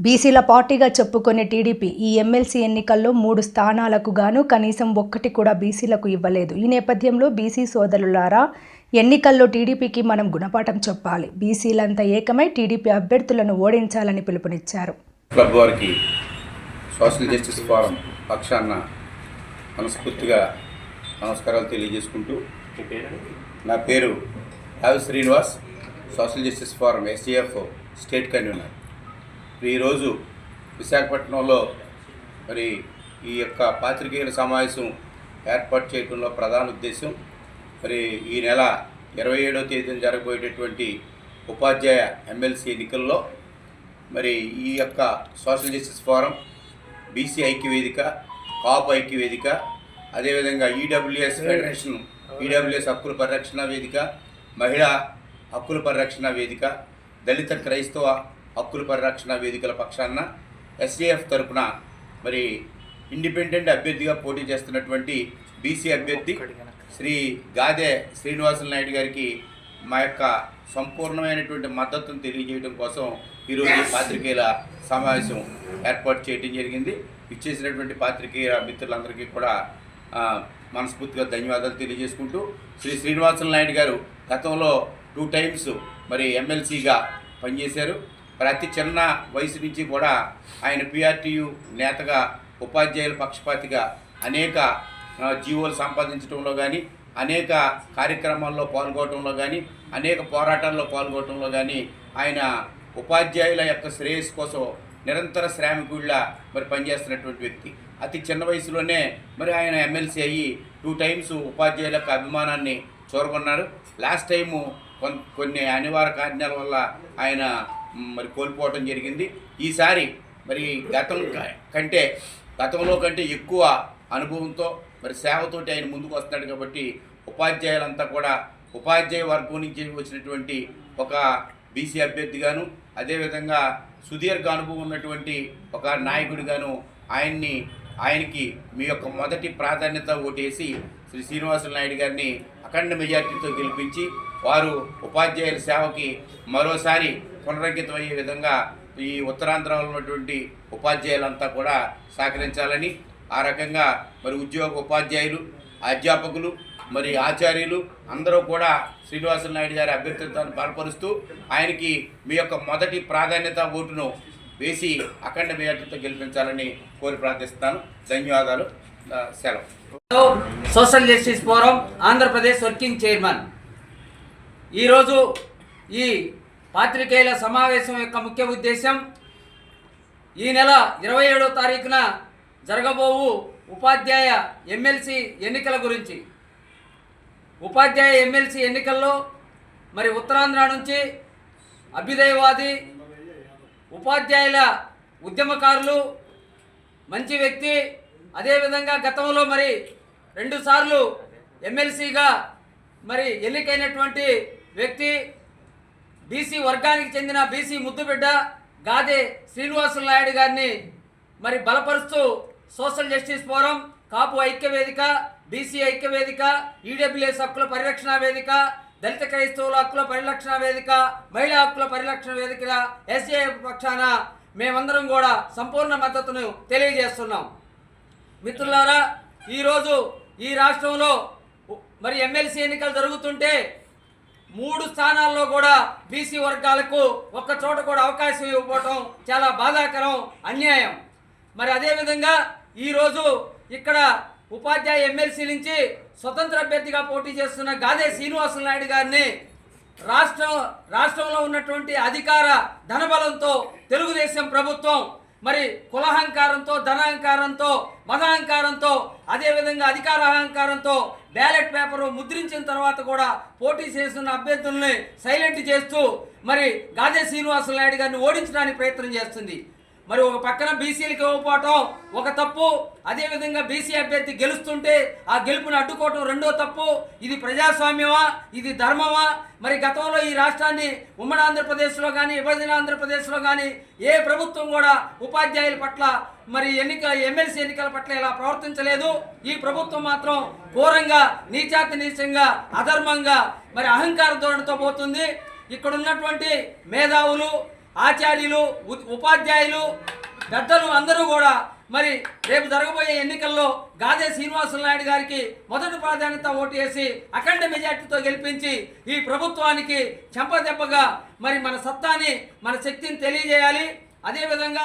బీసీల పార్టీగా చెప్పుకునే టీడీపీ ఈ ఎమ్మెల్సీ ఎన్నికల్లో 3 స్థానాలకు గాను కనీసం ఒక్కటి కూడా బీసీలకు ఇవ్వలేదు. ఈ నేపథ్యంలో బీసీ సోదరులారా, ఎన్నికల్లో టీడీపీకి మనం గుణపాఠం చెప్పాలి. బీసీలంతా ఏకమై టీడీపీ అభ్యర్థులను ఓడించాలని పిలుపునిచ్చారు. క్లబ్ వారికి సోషల్ జస్టిస్ ఫోరం పక్షాన మనస్ఫూర్తిగా నమస్కారాలు తెలియజేసుకుంటూ, నా పేరు రావి Srinivas, social justice forum STF state convener. ఈరోజు విశాఖపట్నంలో ఈ యొక్క పాత్రికేయుల సమావేశం ఏర్పాటు చేయడంలో ప్రధాన ఉద్దేశం ఈ నెల 27వ తేదీన జరగబోయేటటువంటి ఉపాధ్యాయ ఎమ్మెల్సీ ఎన్నికల్లో ఈ యొక్క సోషల్ జస్టిస్ ఫోరం, బీసీ ఐక్యవేదిక, కాపు ఐక్యవేదిక, అదేవిధంగా ఈడబ్ల్యూఎస్ ఫెడరేషన్, ఈడబ్ల్యూఎస్ హక్కుల పరిరక్షణ వేదిక, మహిళా హక్కుల పరిరక్షణ వేదిక, దళిత క్రైస్తవ హక్కుల పరిరక్షణ వేదికల పక్షాన ఎస్ఏఎఫ్ తరపున ఇండిపెండెంట్ అభ్యర్థిగా పోటీ చేస్తున్నటువంటి బీసీ అభ్యర్థి శ్రీ గాదే శ్రీనివాసులు నాయుడు గారికి మా యొక్క సంపూర్ణమైనటువంటి మద్దతును తెలియజేయడం కోసం ఈరోజు పాత్రికేయుల సమావేశం ఏర్పాటు చేయడం జరిగింది. ఇచ్చేసినటువంటి పాత్రికేయ మిత్రులందరికీ కూడా మనస్ఫూర్తిగా ధన్యవాదాలు తెలియజేసుకుంటూ, శ్రీ శ్రీనివాసులు నాయుడు గారు గతంలో 2 టైమ్స్ ఎమ్మెల్సీగా పనిచేశారు. అతి చిన్న వయసు నుంచి కూడా ఆయన పిఆర్టీయు నేతగా, ఉపాధ్యాయుల పక్షపాతిగా అనేక జీవోలు సంపాదించడంలో కానీ, అనేక కార్యక్రమాల్లో పాల్గొనడంలో కానీ, అనేక పోరాటాల్లో పాల్గొనడంలో కానీ ఆయన ఉపాధ్యాయుల యొక్క శ్రేయస్సు కోసం నిరంతర శ్రామికుడిలా పనిచేస్తున్నటువంటి వ్యక్తి. అతి చిన్న వయసులోనే ఆయన ఎమ్మెల్సీ అయ్యి 2 టైమ్స్ ఉపాధ్యాయుల యొక్క అభిమానాన్ని చూరగొన్నారు. లాస్ట్ టైము కొన్ని అనివార్య కారణాల వల్ల ఆయన కోల్పోవడం జరిగింది. ఈసారి గతంలో కంటే ఎక్కువ అనుభవంతో సేవతోటి ఆయన ముందుకు వస్తున్నాడు కాబట్టి ఉపాధ్యాయులంతా కూడా ఉపాధ్యాయ వర్గం నుంచి వచ్చినటువంటి ఒక బీసీ అభ్యర్థిగాను, అదేవిధంగా సుదీర్ఘ అనుభవం ఉన్నటువంటి ఒక నాయకుడిగాను ఆయనకి మీ యొక్క మొదటి ప్రాధాన్యత ఓటేసి శ్రీ శ్రీనివాసులు నాయుడు గారిని అఖండ మెజార్టీతో గెలిపించి వారు ఉపాధ్యాయుల సేవకి మరోసారి పునరంకితమయ్యే విధంగా ఈ ఉత్తరాంధ్రలో ఉన్నటువంటి ఉపాధ్యాయులంతా కూడా సహకరించాలని, ఆ రకంగా ఉద్యోగ ఉపాధ్యాయులు, అధ్యాపకులు, ఆచార్యులు అందరూ కూడా శ్రీనివాసులు నాయుడు గారి అభ్యర్థిత్వాన్ని బలపరుస్తూ ఆయనకి మీ యొక్క మొదటి ప్రాధాన్యత ఓటును వేసి అఖండ మెజార్టీతో గెలిపించాలని కోరి ప్రార్థిస్తున్నాను. ధన్యవాదాలు. సెలవు. Social justice forum Andhra Pradesh working chairman. ఈరోజు ఈ పాత్రికేయుల సమావేశం యొక్క ముఖ్య ఉద్దేశం ఈ నెల 27వ తారీఖున జరగబోవు ఉపాధ్యాయ ఎమ్మెల్సీ ఎన్నికల గురించి. ఉపాధ్యాయ ఎమ్మెల్సీ ఎన్నికల్లో ఉత్తరాంధ్ర నుంచి అభ్యుదయవాది, ఉపాధ్యాయుల ఉద్యమకారులు, మంచి వ్యక్తి, అదేవిధంగా గతంలో 2 సార్లు ఎమ్మెల్సీగా ఎన్నికైనటువంటి వ్యక్తి, బీసీ వర్గానికి చెందిన బీసీ ముద్దుబిడ్డ గాదే శ్రీనివాసులు నాయుడు గారిని బలపరుస్తూ సోషల్ జస్టిస్ ఫోరం, కాపు ఐక్యవేదిక, బీసీ ఐక్యవేదిక, ఈడబ్ల్యూఎస్ హక్కుల పరిరక్షణ వేదిక, దళిత క్రైస్తవుల హక్కుల పరిరక్షణ వేదిక, మహిళా హక్కుల పరిరక్షణ వేదిక, ఎస్ఏఎఫ్ పక్షాన మేమందరం కూడా సంపూర్ణ మద్దతును తెలియజేస్తున్నాం. మిత్రులారా, ఈరోజు ఈ రాష్ట్రంలో ఎమ్మెల్సీ ఎన్నికలు జరుగుతుంటే 3 స్థానాల్లో కూడా బీసీ వర్గాలకు ఒక్క చోట కూడా అవకాశం ఇవ్వకపోవటం చాలా బాధాకరం, అన్యాయం. అదేవిధంగా ఈరోజు ఇక్కడ ఉపాధ్యాయ ఎమ్మెల్సీ నుంచి స్వతంత్ర అభ్యర్థిగా పోటీ చేస్తున్న గాదే శ్రీనివాసులు నాయుడు గారిని రాష్ట్రంలో ఉన్నటువంటి అధికార ధనబలంతో తెలుగుదేశం ప్రభుత్వం కులహంకారంతో, ధనాహంకారంతో, మతాహంకారంతో, అదేవిధంగా అధికార అహంకారంతో బ్యాలెట్ పేపరు ముద్రించిన తర్వాత కూడా పోటీ చేస్తున్న అభ్యర్థుల్ని సైలెంట్ చేస్తూ గాదే శ్రీనివాసులు నాయుడు గారిని ఓడించడానికి ప్రయత్నం చేస్తుంది. ఒక పక్కన బీసీలకు ఇవ్వకపోవటం ఒక తప్పు, అదేవిధంగా బీసీ అభ్యర్థి గెలుస్తుంటే ఆ గెలుపుని అడ్డుకోవటం రెండో తప్పు. ఇది ప్రజాస్వామ్యమా? ఇది ధర్మమా? గతంలో ఈ రాష్ట్రాన్ని ఉమ్మడి ఆంధ్రప్రదేశ్లో కానీ, విభజన ఆంధ్రప్రదేశ్లో కానీ ఏ ప్రభుత్వం కూడా ఉపాధ్యాయుల పట్ల ఎమ్మెల్సీ ఎన్నికల పట్ల ఇలా ప్రవర్తించలేదు. ఈ ప్రభుత్వం మాత్రం ఘోరంగా, నీచాతి నీచంగా, అధర్మంగా అహంకార ధోరణితో పోతుంది. ఇక్కడ ఉన్నటువంటి మేధావులు, ఆచార్యులు ఉపాధ్యాయులు పెద్దలు అందరూ కూడా మరి రేపు జరగబోయే ఎన్నికల్లో గాదే శ్రీనివాసులు నాయుడు గారికి మొదటి ప్రాధాన్యత ఓటు వేసి అఖండ మెజార్టీతో గెలిపించి ఈ ప్రభుత్వానికి చెంపదెబ్బగా మరి మన సత్తాని మన శక్తిని తెలియజేయాలి. అదేవిధంగా